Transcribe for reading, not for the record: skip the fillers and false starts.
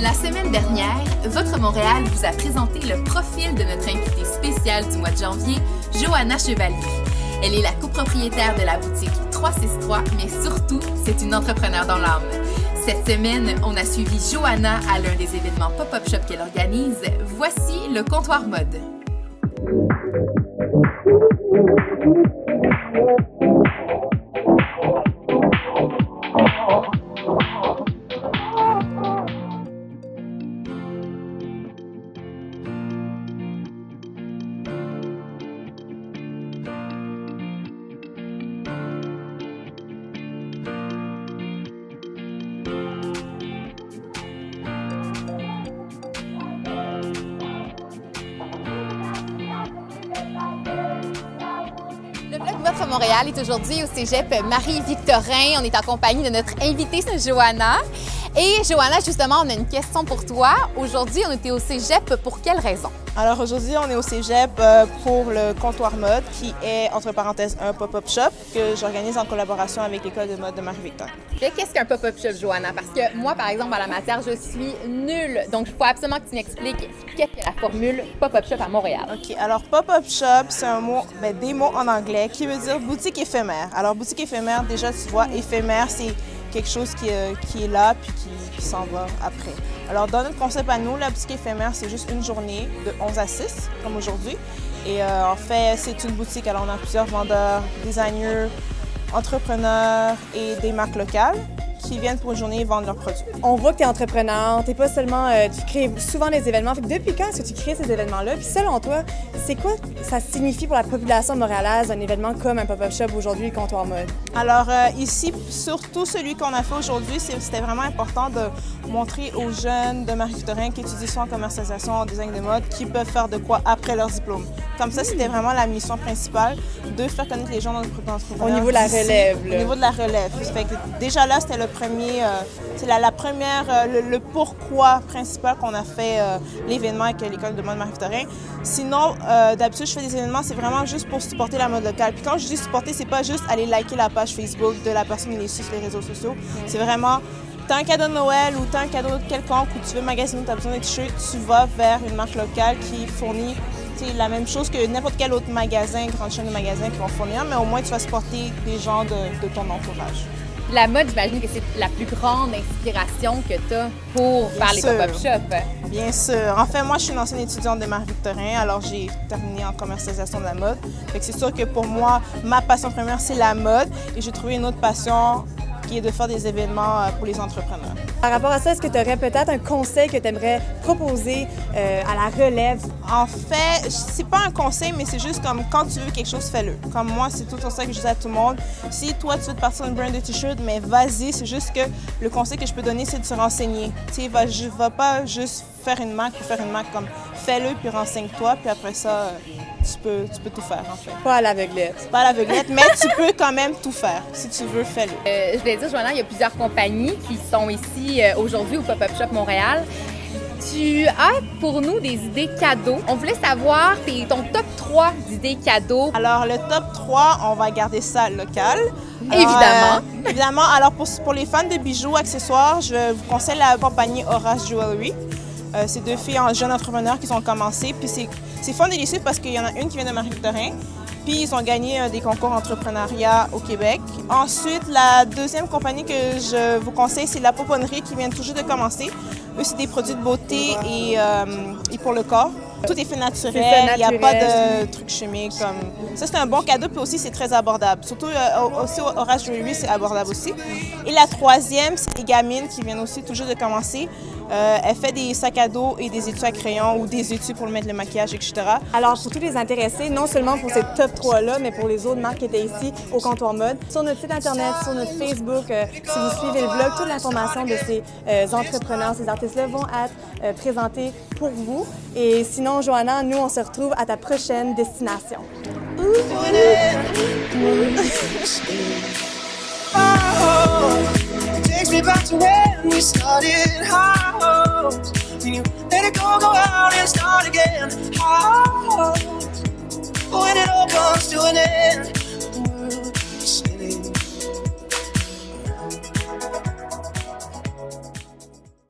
La semaine dernière, Votre Montréal vous a présenté le profil de notre invitée spéciale du mois de janvier, Johanna Chevalier. Elle est la copropriétaire de la boutique 363, mais surtout, c'est une entrepreneure dans l'âme. Cette semaine, on a suivi Johanna à l'un des événements pop-up shop qu'elle organise. Voici le comptoir mode. Le Bloc Votre Montréal est aujourd'hui au cégep Marie-Victorin. On est en compagnie de notre invitée, c'est Johanna. Et Johanna, justement, on a une question pour toi. Aujourd'hui, on était au cégep pour quelle raison? Alors aujourd'hui, on est au cégep pour le comptoir mode qui est, entre parenthèses, un pop-up shop que j'organise en collaboration avec l'école de mode de Marie-Victorin. Qu'est-ce qu'un pop-up shop, Johanna? Parce que moi, par exemple, à la matière, je suis nulle. Donc, il faut absolument que tu m'expliques qu'est-ce que la formule pop-up shop à Montréal. OK. Alors, pop-up shop, c'est un mot, des mots en anglais qui veut dire boutique éphémère. Alors, boutique éphémère, déjà, tu vois, éphémère, c'est quelque chose qui est là puis qui s'en va après. Alors, dans notre concept à nous, la boutique éphémère, c'est juste une journée de 11 à 6, comme aujourd'hui. Et en fait, c'est une boutique. Alors, on a plusieurs vendeurs, designers, entrepreneurs et des marques locales qui viennent pour une journée vendre leurs produits. On voit que tu es entrepreneur, t'es pas seulement, tu crées souvent des événements. Fait que depuis quand est-ce que tu crées ces événements-là? Puis selon toi, c'est quoi ça signifie pour la population montréalaise un événement comme un pop-up shop aujourd'hui, le comptoir mode? Alors ici, surtout celui qu'on a fait aujourd'hui, c'était vraiment important de montrer aux jeunes de Marie-Victorin qui étudient soit en commercialisation, en design de mode, qui peuvent faire de quoi après leur diplôme. Comme ça, c'était vraiment la mission principale de faire connaître les gens d'entrepreneurs. Au niveau de la relève. Au niveau de la relève. Fait que déjà là, c'était le premier, c'est la première, le pourquoi principal qu'on a fait l'événement avec l'école de mode Marie-Victorin. Sinon, d'habitude, je fais des événements, c'est vraiment juste pour supporter la mode locale. Puis quand je dis supporter, c'est pas juste aller liker la page Facebook de la personne qui est sur les réseaux sociaux. C'est vraiment, t'as un cadeau de Noël ou t'as un cadeau quelconque ou tu veux magasiner, t'as besoin de t-shirts, tu vas vers une marque locale qui fournit la même chose que n'importe quel autre magasin, grande chaîne de magasins qui vont fournir, mais au moins tu vas supporter des gens de ton entourage. La mode, j'imagine que c'est la plus grande inspiration que tu as pour faire les pop-up shops. Bien sûr. En fait, moi, je suis une ancienne étudiante de Marie-Victorin, alors j'ai terminé en commercialisation de la mode. C'est sûr que pour moi, ma passion première, c'est la mode et j'ai trouvé une autre passion qui est de faire des événements pour les entrepreneurs. Par rapport à ça, est-ce que tu aurais peut-être un conseil que tu aimerais proposer à la relève? En fait, c'est pas un conseil, mais c'est juste comme quand tu veux quelque chose, fais-le. Comme moi, c'est tout ça que je dis à tout le monde. Si toi, tu veux te partir d'une brand de t-shirt, mais vas-y, c'est juste que le conseil que je peux donner, c'est de se renseigner. Tu sais, va pas juste faire une marque pour faire une marque, comme fais-le, puis renseigne-toi, puis après ça, tu peux tout faire, en fait. Pas à l'aveuglette. Pas à l'aveuglette, mais tu peux quand même tout faire. Si tu veux, fais-le. Je voulais dire, Johanna, il y a plusieurs compagnies qui sont ici aujourd'hui au Pop-Up Shop Montréal. Tu as pour nous des idées cadeaux. On voulait savoir ton top 3 d'idées cadeaux. Alors, le top 3, on va garder ça local. Évidemment. Évidemment. Alors, pour les fans de bijoux, accessoires, je vous conseille la compagnie Horace Jewelry. C'est deux filles jeunes entrepreneurs qui ont commencé. Puis c'est fun délicieux parce qu'il y en a une qui vient de Marie-Victorin. Puis ils ont gagné des concours entrepreneuriat au Québec. Ensuite, la deuxième compagnie que je vous conseille, c'est La Pouponnerie qui vient tout juste de commencer. Eux, c'est des produits de beauté et pour le corps. Tout est fait naturel, il n'y a pas de trucs chimiques. Ça, c'est un bon cadeau, puis aussi, c'est très abordable. Surtout, aussi, Horace Jewelry, c'est abordable aussi. Et la troisième, c'est les gamines qui viennent aussi tout juste de commencer. Elle fait des sacs à dos et des étuis à crayon ou des étuis pour mettre le maquillage, etc. Alors, pour tous les intéressés, non seulement pour ces top 3-là, mais pour les autres marques qui étaient ici au comptoir mode, sur notre site Internet, sur notre Facebook, si vous suivez le blog, toute l'information de ces entrepreneurs, ces artistes-là vont être présentés pour vous. Et sinon, Johanna, nous, on se retrouve à ta prochaine destination. Takes me back to when we started how when you let it go out and start again how when it all comes to an end